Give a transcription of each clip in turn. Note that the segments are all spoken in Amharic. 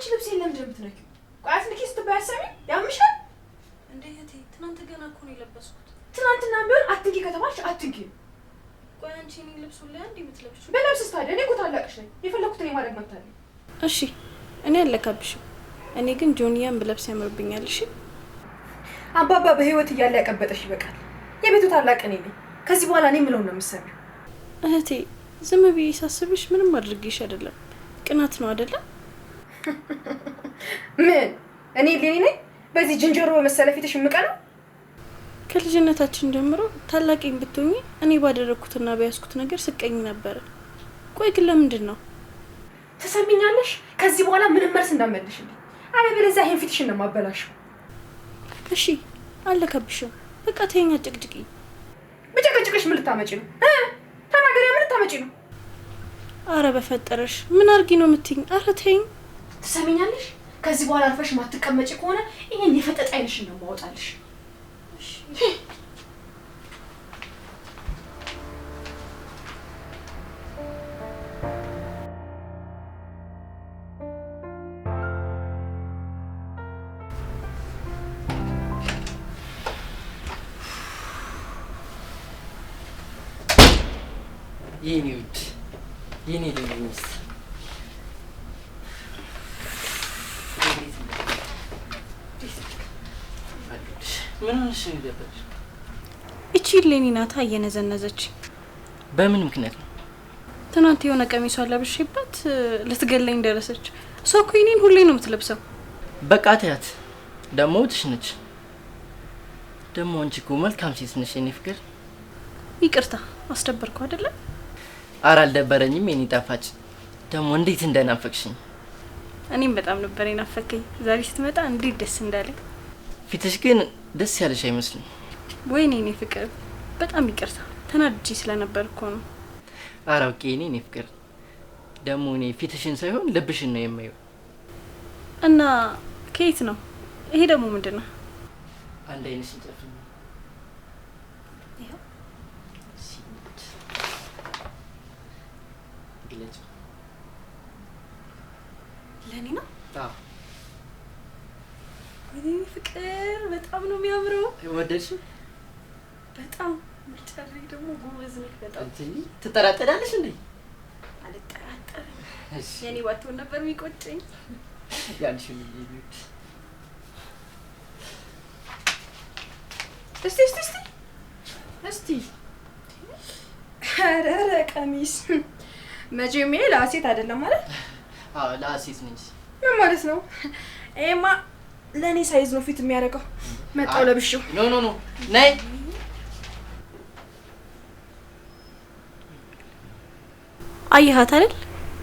አንቺ ልብስ የለም እንደምትነኪው ቋት ንኪስ ተባያሰሚ ያምሻል እንዴ እህቴ ትናንት ገና እኮ ነው የለበስኩት ትናንትና ቢሆን አትንኪ ከተባልሽ አትንኪ ቆይ አንቺ እኔ ልብሱን ላይ አንዴ የምትለብሺው በለብስስ ታዲያ እኔ እኮ ታላቅሽ ነኝ የፈለኩትን የማድረግ መብት አለኝ እሺ እኔ አለካብሽም እኔ ግን ጆኒያን ብለብስ ያምርብኛል እሺ አባባ በህይወት እያለ ያቀበጠሽ ይበቃል የቤቱ ታላቅ እኔ ነኝ ከዚህ በኋላ እኔ ምለው ነው የምሰሚው እህቴ ዝም ብዬ ሳስብሽ ምንም አድርጌሽ አይደለም ቅናት ነው አይደለ ምን እኔ ለኔ ነኝ በዚህ ጅንጀሮ በመሰለ ፊትሽ ምቀናው ከልጅነታችን ጀምሮ ታላቂን ብትሆኚ እኔ ባደረኩትና በያስኩት ነገር ስቀኝ ነበር ቆይ ግን ለምንድን ነው ተሰሚኛለሽ ከዚህ በኋላ ምንም መልስ እንዳመልሽልኝ አለበለዚያ ይሄን ፊትሽን ነው ማበላሽው እሺ አለከብሽው በቃ ተይኝ አጭቅጭቂ ብጨቅጭቅሽ ምን ልታመጪ ነው ተናገሪ ምን ልታመጪ ነው አረ በፈጠረሽ ምን አርጊ ነው የምትይኝ አረ ተይኝ ተሰሚኛለሽ ከዚህ በኋላ አርፈሽ ማትቀመጪ ከሆነ ይሄን የፈጠጠ አይንሽን ነው ማውጣልሽ እሺ የኔውድ የኔ ልጅ ምን ሆነሽ ይደበሽ እቺ ሌኒ ናታ እየነዘነዘች በምን ምክንያት ነው ትናንት የሆነ ቀሚሷን ለብሼባት ልትገለኝ ደረሰች እሷ እኮ እኔን ሁሌ ነው የምትለብሰው በቃ ተያት ደሞ ትሽነች ደሞ አንቺ እኮ መልካም ሴት ነሽ የኔ ፍቅር ይቅርታ አስደበርኩ አይደለ ኧረ አልደበረኝም የኔ ጣፋጭ ደሞ እንዴት እንደናፈቅሽኝ እኔም በጣም ነበር የናፈቀኝ ዛሬ ስትመጣ እንዴት ደስ እንዳለኝ ፊትሽ ግን ደስ ያለሽ አይመስልም ወይኔ እኔ ፍቅር በጣም ይቅርታ ተናድጄ ስለነበር እኮ ነው ኧረ ኦኬ እኔ ፍቅር ደሞ እኔ ፊትሽን ሳይሆን ልብሽን ነው የማየው እና ከየት ነው ይሄ ደግሞ ምንድነው አንድ አይነሽ እንጨፍኝ ይሄው ግለጭ ለኔ ነው አዎ ወይኔ ፍቅር በጣም ነው የሚያምረው ወደድሽ በጣም ምርጫሪ ደግሞ ጎበዝ ነሽ በጣም ትጠራጠራለሽ እንዴ አልጠራጠርም እሺ የኔ ባትሆን ነበር የሚቆጨኝ ያንቺ ምን ይሉት እስቲ ኧረ ቀሚስ መቼም ይሄ ለሴት አይደለም ማለት አዎ ለሴት ነኝ ምን ማለት ነው ኤማ ለኔ ሳይዝ ነው ፊት የሚያረጋው መጣው ለብሽው ኖ ነይ አየሃት አይደል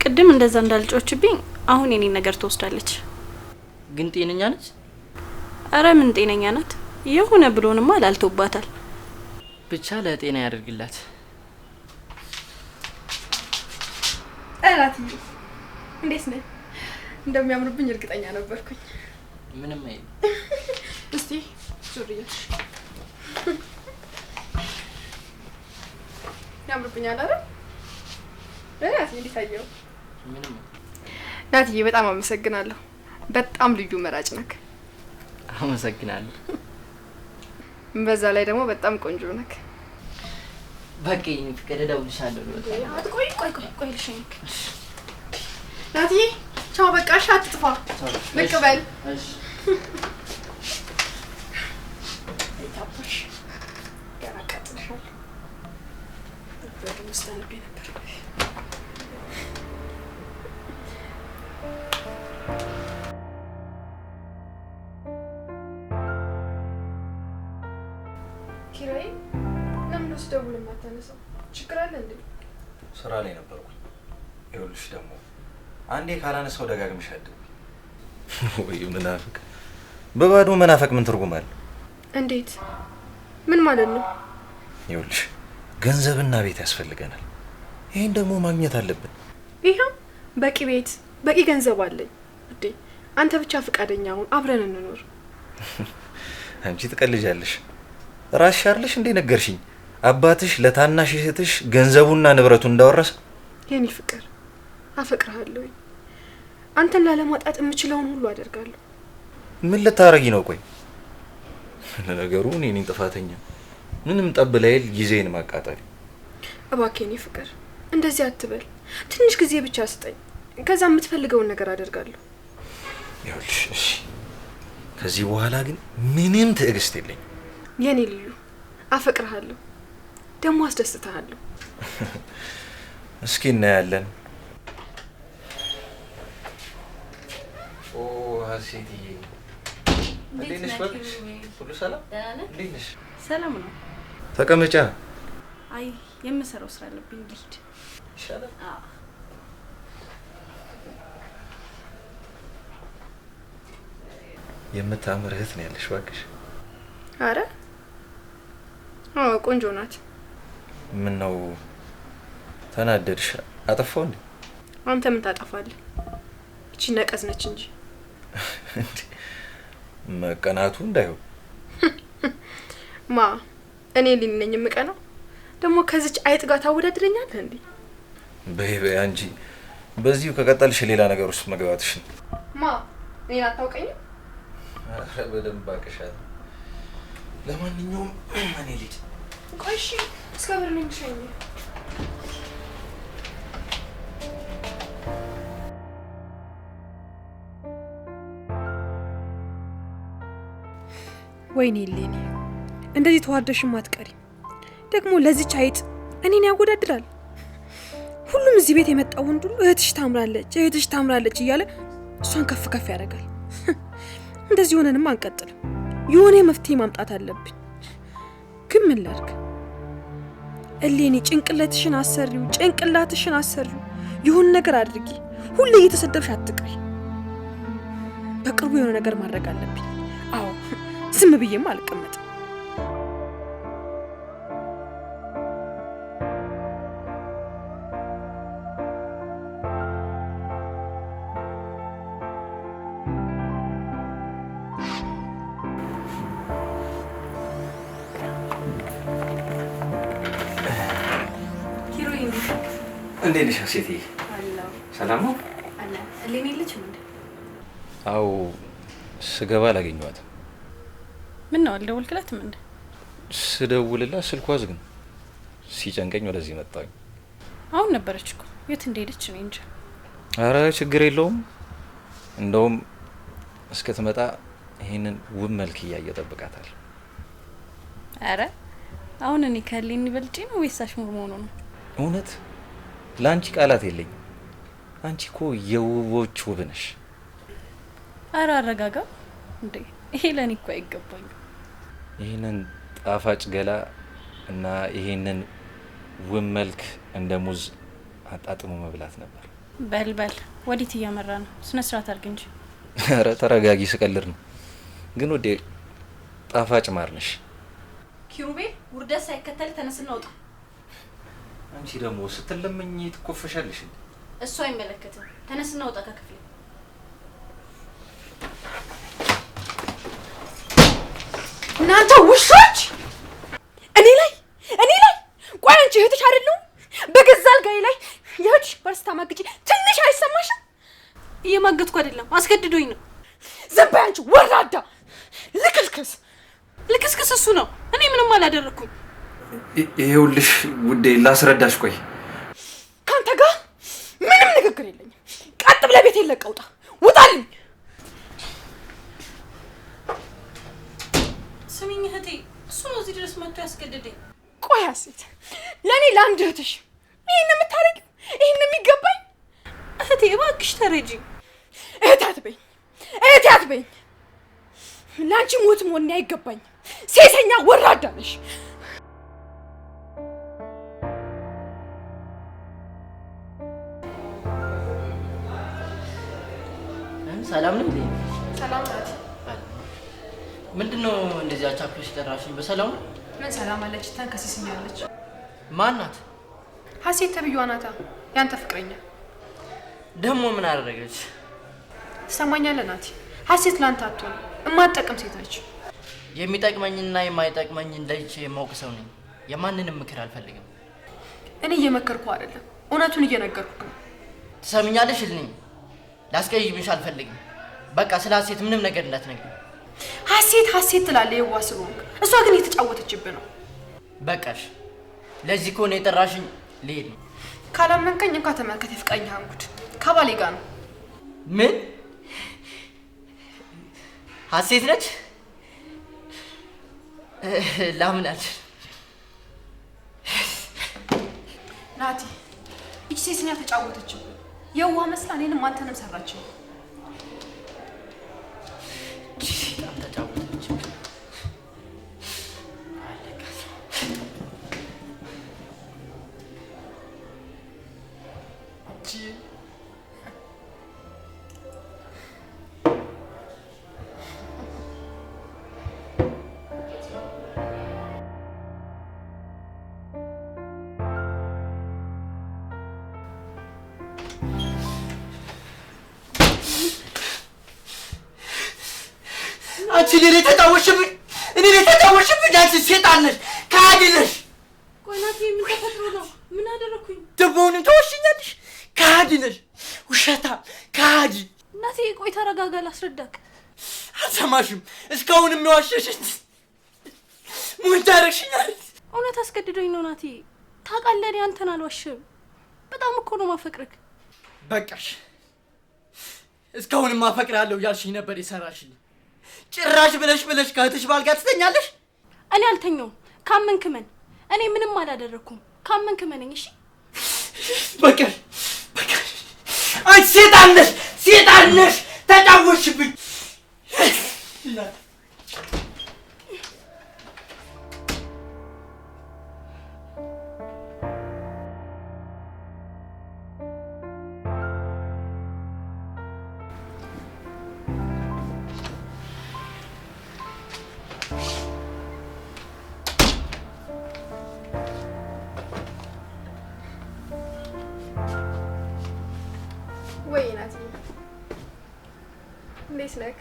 ቅድም እንደዛ እንዳልጮችብኝ አሁን የኔን ነገር ትወስዳለች ግን ጤነኛ ነች አረ ምን ጤነኛ ናት የሆነ ብሎንማ ላልቶባታል ብቻ ለጤና ያደርግላት አላቲ እንዴት ነህ እንደሚያምርብኝ እርግጠኛ ነበርኩኝ ምንም አይል እስቲ ዙሪያሽ ያምርብኛል አይደል ለራስ እንዴት አየው ምንም ናትዬ በጣም አመሰግናለሁ በጣም ልዩ መራጭ ነክ አመሰግናለሁ በዛ ላይ ደግሞ በጣም ቆንጆ ነክ በቃ ይሄን ፍቅር እደውልልሻለሁ ቆይ ልሽኝክ ናትዬ ቻው በቃ እሺ አትጥፋ መቀበል እሺ ይታባሽ ገና ቀጥልሻል በደም ስተንብ ነበር ኪራይ ለምን ወስደው ለማታነሳው ችግር አለ እንዴ ስራ ላይ ነበርኩ ይኸውልሽ ደግሞ አንዴ ካላነሳው ደጋግመሽ አድርጊ ወይ መናፈቅ በባዶ መናፈቅ ምን ትርጉም አለ እንዴት ምን ማለት ነው ይኸውልሽ ገንዘብና ቤት ያስፈልገናል ይሄን ደግሞ ማግኘት አለብን ይሄው በቂ ቤት በቂ ገንዘብ አለኝ እንዴ አንተ ብቻ ፈቃደኛ ሁን አብረን እንኖር አንቺ ትቀልጃለሽ ራስሽ አይደለሽ እንዴ ነገርሽኝ አባትሽ ለታናሽ እህትሽ ገንዘቡና ንብረቱ እንዳወረሰ የኔ ፍቅር አፈቅርሃለሁ አንተን ላለማጣት የምችለውን ሁሉ አደርጋለሁ። ምን ልታረጊ ነው? ቆይ ለነገሩ እኔ ነኝ ጥፋተኛ። ምንም ጠብ ላይል ጊዜን ማቃጠል። እባክህ የኔ ፍቅር እንደዚህ አትበል። ትንሽ ጊዜ ብቻ ስጠኝ፣ ከዛ የምትፈልገውን ነገር አደርጋለሁ። ይኸውልሽ እሺ፣ ከዚህ በኋላ ግን ምንም ትዕግስት የለኝም። የኔ ልዩ አፈቅርሃለሁ፣ ደግሞ አስደስተሃለሁ። እስኪ እናያለን። ኦ ሀሴትዬ እንዴት ነሽ? እባክሽ ሁሉ ሰላም? እንዴት ነሽ? ሰላም ነው። ተቀመጫ። አይ የምሰራው ስራ አለብኝ፣ ልሂድ ይሻላል። የምታምር እህት ነው ያለሽ እባክሽ። አረ አዎ ቆንጆ ናት። ምን ነው ተናደድሽ? አጠፋው እንዴ? አንተ ምን ታጠፋለህ? እቺ ነቀዝ ነች እንጂ መቀናቱ እንዳይሆን። ማ እኔ ልንነኝ የምቀናው ደግሞ ከዚች አይጥ ጋር ታወዳድረኛለህ እንዴ? በይ አንቺ በዚሁ ከቀጠልሽ ሌላ ነገር ውስጥ መግባትሽ ነው። ማ እኔን አታውቀኝም? አረ በደንብ አውቅሻለሁ። ለማንኛውም እኔ ልጅ ቆይ እሺ እስከ በር ነኝ ሸኝ። ወይኔ ሌኒ እንደዚህ ተዋርደሽም አትቀሪ። ደግሞ ለዚች አይጥ እኔን ያወዳድራል። ሁሉም እዚህ ቤት የመጣው ወንድ ሁሉ እህትሽ ታምራለች እያለ እሷን ከፍ ከፍ ያደርጋል። እንደዚህ ሆነንም አንቀጥልም። የሆነ መፍትሄ ማምጣት አለብኝ። ግን ምን ላድርግ? እሌኒ ጭንቅላትሽን አሰሪው፣ የሆነ ነገር አድርጊ። ሁሌ እየተሰደብሽ አትቅሪ። በቅርቡ የሆነ ነገር ማድረግ አለብኝ። አዎ ዝም ብዬም አልቀመጥም። እንዴት ነሽ ሴትዬ? ሰላም ነው? እሌኒ የለችም እንዴ? አዎ ስገባ አላገኘኋትም። ምን ነው አልደወልክላትም እንዴ? ስደውልላት ስልኳ ዝግ ነው። ሲጨንቀኝ ወደዚህ መጣሁኝ። አሁን ነበረች እኮ የት እንደሄደች ነው እንጂ። አረ ችግር የለውም። እንደውም እስከትመጣ ይሄንን ውብ መልክ እያየ እጠብቃታለሁ። አረ አሁን እኔ ከእሌኒ በልጬ ነው ወይስ አሽሙር መሆኑ ነው? እውነት ለአንቺ ቃላት የለኝም። አንቺ እኮ የውቦች ውብ ነሽ። አረ አረጋጋ እንዴ! ይሄ ለኔ እኮ አይገባኝም። ይሄንን ጣፋጭ ገላ እና ይሄንን ውብ መልክ እንደ ሙዝ አጣጥሞ መብላት ነበር። በልበል ወዲት እያመራ ነው። ስነ ስርዓት አድርግ እንጂ። አረ ተረጋጊ፣ ስቀልድ ነው። ግን ወዴ ጣፋጭ ማር ነሽ። ኪሩቤል ውርደት ሳይከተል ተነስና ውጣ። አንቺ ደግሞ ስትለመኝ ትኮፈሻለሽ። እሱ አይመለከትም። ተነስና ውጣ ከክፍሌ። እናንተ ውሾች! እኔ ላይ ቆይ አንቺ እህትሽ አይደለም? በገዛ አልጋዬ ላይ የእህትሽ በርስታ ማግጪ ትንሽ አይሰማሽም? እየማገጥኩ አይደለም፣ አስገድዶኝ ነው። ዝም በይ አንቺ ወራዳ ልክስክስ እሱ ነው። እኔ ምንም አላደረኩም። ይኸውልሽ ውዴ ላስረዳሽ። ቆይ ካንተ ጋር ምንም ንግግር የለኝም። ቀጥ ብለህ ቤቴን ለቀህ ውጣ። ውጣልኝ። ስሚኝ እህቴ፣ እሱ ነው እዚህ ድረስ መጥቶ ያስገድደኝ። ቆይ ሀሴት፣ ለእኔ ለአንድ እህትሽ ይህን የምታደርጊው ይህን የሚገባኝ? እህቴ እባክሽ ተረጂ። እህቴ አትበይኝ። ለአንቺ ሞት መሆን አይገባኝም። ሴሰኛ ወራዳ ነሽ። ሰላም ነው እንዴ? ሰላም ናት። ምንድነው እንደዚህ አቻክሎሽ ጠራሽኝ? በሰላም ነው? ምን ሰላም አለች? ተንከስስኛለች። ማን ናት? ሀሴት ተብዬዋ ናታ፣ ያንተ ፍቅረኛ። ደግሞ ምን አደረገች? ትሰማኛለህ ናቲ? ሀሴት ላንተ አትሆንም። የማትጠቅም ሴት ነች። የሚጠቅመኝና የማይጠቅመኝ እንደይቼ የማውቅ ሰው ነኝ። የማንንም ምክር አልፈልግም። እኔ እየመከርኩ አይደለም፣ እውነቱን እየነገርኩ ነው። ትሰሚኛለሽ? እልኝ ላስቀይምሽ አልፈልግም። በቃ ስለ ሀሴት ምንም ነገር እንዳትነግሪኝ። ሀሴት ትላለህ የዋህ ስለሆንክ፣ እሷ ግን የተጫወተችብህ ነው። በቃሽ። ለዚህ ከሆነ የጠራሽኝ ልሄድ ነው። ካላመንከኝ እንኳ ተመልከት የፍቅረኛህን ጉድ። ከባሌ ጋር ነው። ምን? ሀሴት ነች? ላምናች ናቲ፣ ይቺ ሴትኛ ተጫወተችብህ። የዋህ መስላ እኔንም አንተንም ሰራችኝ። በጣም ተጫወተችብህ። አንቺ ለኔ ተጫወሽብኝ፣ እኔ ለኔ ተጫወሽብኝ። አንቺ ሴጣን ነሽ፣ ከሃዲ ነሽ። ቆይ ናቲ ምን ተፈጥሮ ነው? ምን አደረኩኝ? ደሞውንም ተወሽኛለሽ። ከሃዲ ነሽ፣ ውሸታ ከሃዲ። ናቲ ቆይ ተረጋጋ፣ ላስረዳክ። አልሰማሽም። እስካሁንም የዋሸሽኝ ምን ታረግሽኛለሽ? እውነት አስገድዶኝ ነው ናቲ። ታውቃለህ እኔ አንተን አልዋሽም። በጣም እኮ ነው ማፈቅርክ። በቃሽ። እስካሁንም አፈቅራለሁ ያልሽኝ ነበር የሰራሽልኝ። ጭራሽ ብለሽ ከእህትሽ ባል ጋር ትተኛለሽ። እኔ አልተኛውም። ካመንክ መን። እኔ ምንም አላደረኩም። ካመንክ መነኝ። እሺ በቃሽ። አንቺ ሴጣን ነሽ፣ ተጫወትሽብኝ። ወይ ናቲ፣ እንዴት ነህ?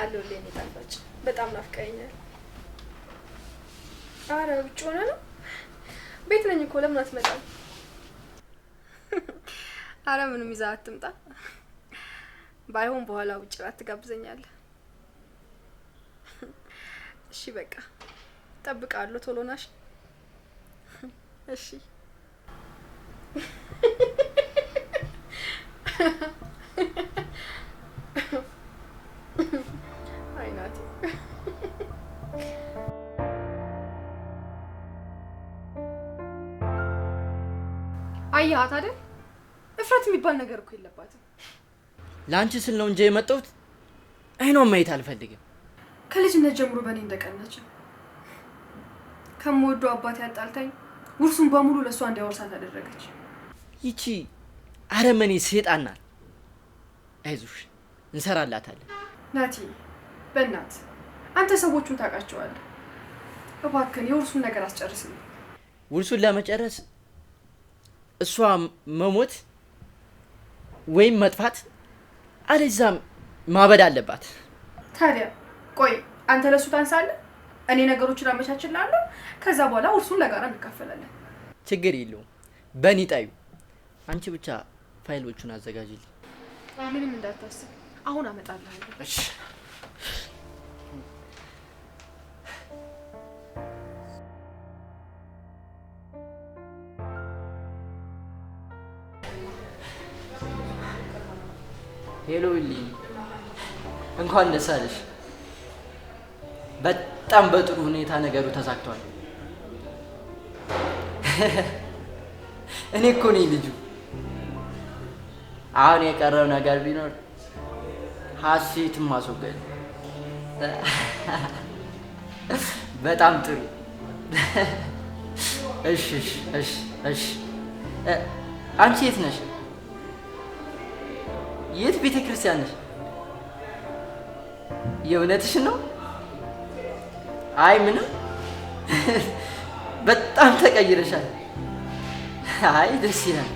አለሁልህ የኔ ጣፋጭ። በጣም ናፍቀኸኛል። ኧረ ውጭ ሆነህ ነው? ቤት ነኝ እኮ። ለምን አትመጣም? ኧረ ምንም ይዘህ አትምጣ። ባይሆን በኋላ ውጭ እራት ትጋብዘኛለህ። እሺ በቃ እጠብቅሃለሁ። ቶሎ ናሽ? እሺ አይ ናቲ፣ አየሃት አይደል? እፍረት የሚባል ነገር እኮ የለባትም። ለአንቺ ስል ነው እንጂ የመጣሁት አይኗን ማየት አልፈልግም። ከልጅነት ጀምሮ በእኔ እንደቀናቸው ከምወደው አባቴ ያጣልታኝ ውርሱን በሙሉ ለእሷ እንዲያወርሳት አደረገች። ይቺ አረመኔ ሴጣን ናት። አይዞሽ እንሰራላታለን። ናቲ በእናት አንተ ሰዎቹን ታውቃቸዋለህ። እባክህን የውርሱን ነገር አስጨርስልኝ። ውርሱን ለመጨረስ እሷ መሞት ወይም መጥፋት አለዛም ማበድ አለባት። ታዲያ ቆይ አንተ ለሱ ታንሳለህ፣ እኔ ነገሮችን አመቻችላለሁ። ከዛ በኋላ ውርሱን ለጋራ እንካፈላለን። ችግር የለውም። በእኔ ጣዩ። አንቺ ብቻ ፋይሎቹን አዘጋጅልኝ። ምንም እንዳታስብ፣ አሁን አመጣልሃለሁ። እሺ። ሄሎ ዊሊ፣ እንኳን ደስ አለሽ። በጣም በጥሩ ሁኔታ ነገሩ ተሳክቷል። እኔ እኮ ነኝ ልጁ። አሁን የቀረው ነገር ቢኖር ሀሴትን ማስወገድ። በጣም ጥሩ። እሺ እሺ እሺ። አንቺ የት ነሽ? የት ቤተ ክርስቲያን ነሽ? የእውነትሽን ነው? አይ ምንም። በጣም ተቀይረሻል። አይ ደስ ይላል።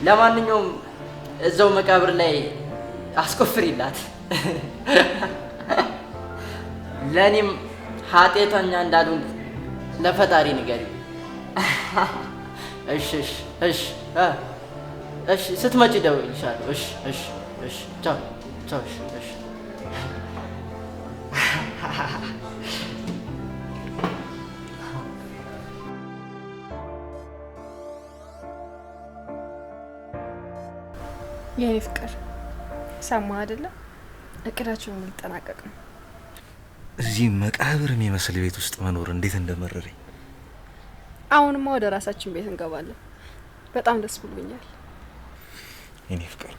ለማንኛውም እዛው መቃብር ላይ አስቆፍሪላት። ለኔም ኃጢአተኛ እንዳልሆን ለፈጣሪ ንገሪ። እሺ እሺ እሺ። እሺ ስትመጪ ደውልልሻለሁ። እሺ እሺ እሺ ቻው ቻው። እሺ እሺ የኔ ፍቅር ሰማ አይደለ? እቅዳችንን ልጠናቀቅ ነው። እዚህ መቃብር የሚመስል ቤት ውስጥ መኖር እንዴት እንደመረረኝ። አሁንማ ወደ ራሳችን ቤት እንገባለን። በጣም ደስ ብሎኛል የኔ ፍቅር።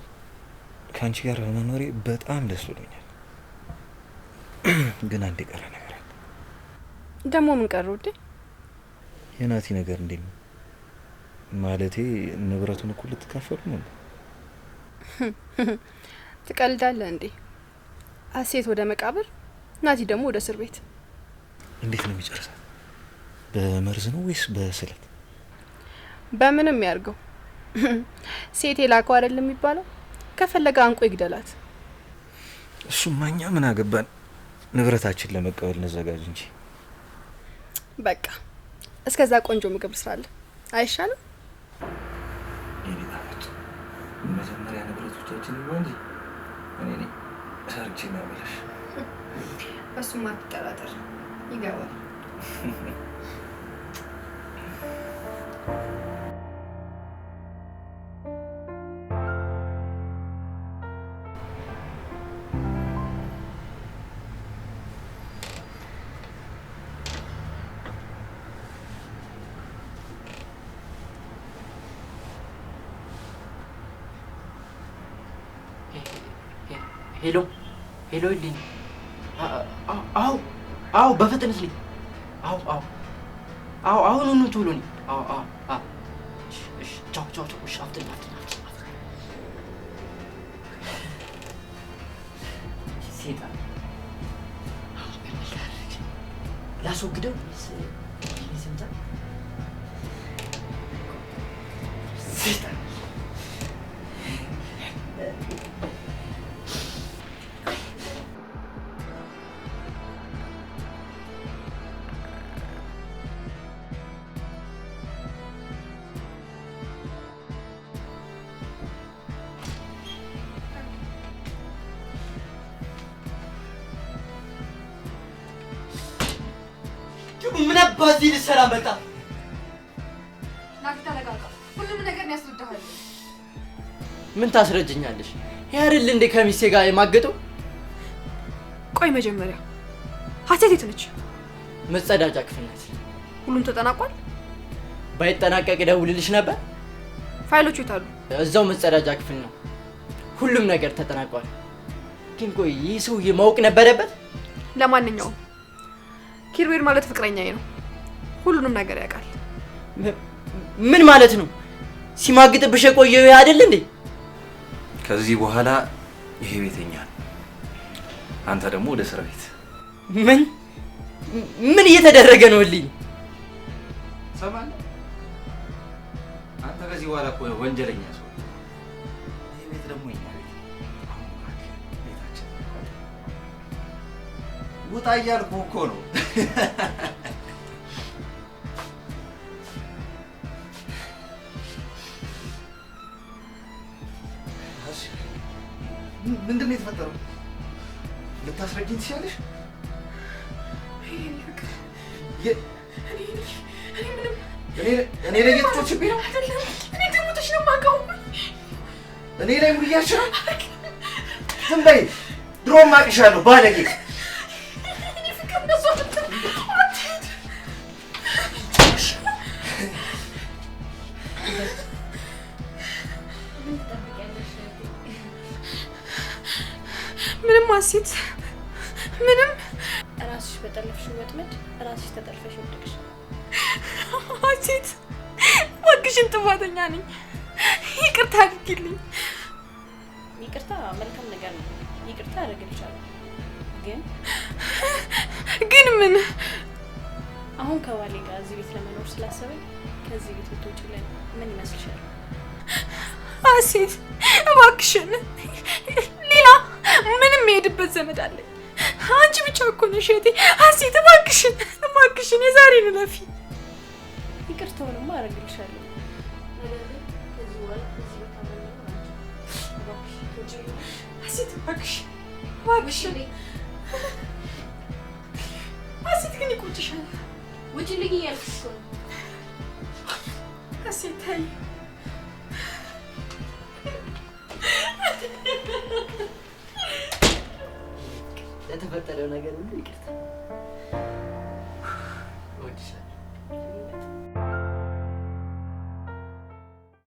ከአንቺ ጋር በመኖሬ በጣም ደስ ብሎኛል። ግን አንድ የቀረ ነገር አለ። ደግሞ ምን ቀረ ውዴ? የናቲ ነገር እንዴት ነው? ማለቴ ንብረቱን እኮ ልትካፈሉ ነው? ትቀልዳለህ እንዴ? አሴት ወደ መቃብር፣ ናቲ ደግሞ ወደ እስር ቤት። እንዴት ነው የሚጨርሰው? በመርዝ ነው ወይስ በስለት? በምንም ያርገው። ሴት የላከው አይደለም የሚባለው። ከፈለገ አንቆ ይግደላት። እሱማኛ ምን አገባን? ንብረታችን ለመቀበል እንዘጋጅ እንጂ። በቃ እስከዛ ቆንጆ ምግብ ስራለን አይሻልም? መጀመሪያ ንብረቶቻችን ይሆን እንጂ እኔ ነኝ ሰርቼ ማበላሽ። እሱማ አትጠራጠር፣ ይገባል። ሄሎ ሄሎ ልኝ። አዎ በፍጥነት ልኝ። አዎ አሁን ቶሎ ነኝ። እሺ ቻው ቻው ቻው። እሺ አፍጥኝ። ሴጣን ላስወግደው ይሰምታ ሴጣን ምን አባዚ ልሰራ መጣ? ናቲ ተረጋጋ። ሁሉም ነገር ነው ያስረዳሃል። ምን ታስረጅኛለሽ? ያርል እንደ ከሚስቴ ጋር የማገጠው። ቆይ መጀመሪያ ሀሴት የት ነች? መጸዳጃ ክፍል ናት። ሁሉም ተጠናቋል? ባይጠናቀቅ ደውልልሽ ነበር። ፋይሎቹ የት አሉ? እዛው መጸዳጃ ክፍል ነው። ሁሉም ነገር ተጠናቋል። ግን ቆይ ይህ ሰውዬ ማወቅ ነበረበት። ለማንኛውም ኪሩቤል ማለት ፍቅረኛዬ ነው። ሁሉንም ነገር ያውቃል። ምን ማለት ነው? ሲማግጥብሽ የቆየው አይደል እንዴ? ከዚህ በኋላ ይሄ ቤተኛ ነው። አንተ ደግሞ ወደ እስር ቤት። ምን እየተደረገ ነው? ልኝ ሰማለህ? አንተ ከዚህ በኋላ እኮ ወንጀለኛ ሰው። ይሄ ቤት ደግሞ የኛ ቤት። አሁን ቤታችን ውጣ እያልኩህ እኮ ነው። ምንድን ነው የተፈጠረው? ልታስረጅኝ ትችያለሽ? እኔ ላይ እየተጮችብኝ ነው? እኔ ደግሞ ተሽ ነው የማውቀው። እኔ ላይ ሙሉ እያልሽ ነው? ዝም በይ። ድሮም አውቅሻለሁ ባለጌ። ምንም ሀሴት፣ ምንም። ራስሽ በጠለፍሽ ወጥመድ ራስሽ ተጠልፈሽ ወደቅሽ። ሀሴት እባክሽን፣ ጥፋተኛ ነኝ። ይቅርታ አድርጊልኝ። ይቅርታ መልካም ነገር ነው። ይቅርታ አደርግልሻለሁ። ግን ምን? አሁን ከባሌ ጋር እዚህ ቤት ለመኖር ስላሰብን ከዚህ ቤት ብትወጪልን ምን ይመስልሻል? ሀሴት እባክሽን፣ ሌላ ምንም የሄድበት ዘመድ አለኝ። አንቺ ብቻ እኮ ነሽ እህቴ። ሀሴት እባክሽን የዛሬን እለፊ። ይቅርታውንማ አደርግልሻለሁ። ነገር ግን ከዚህ በኋላ እዚህ ቤት ውጪ ሀሴት እባክሽ እባክሽ ሀሴት ግን ይቆጭሻል ውጪልኝ እያልኩሽ እኮ ነው ሀሴት ተይ ለተፈጠረው ነገር ሁሉ ይቅርታ እወድሻለሁ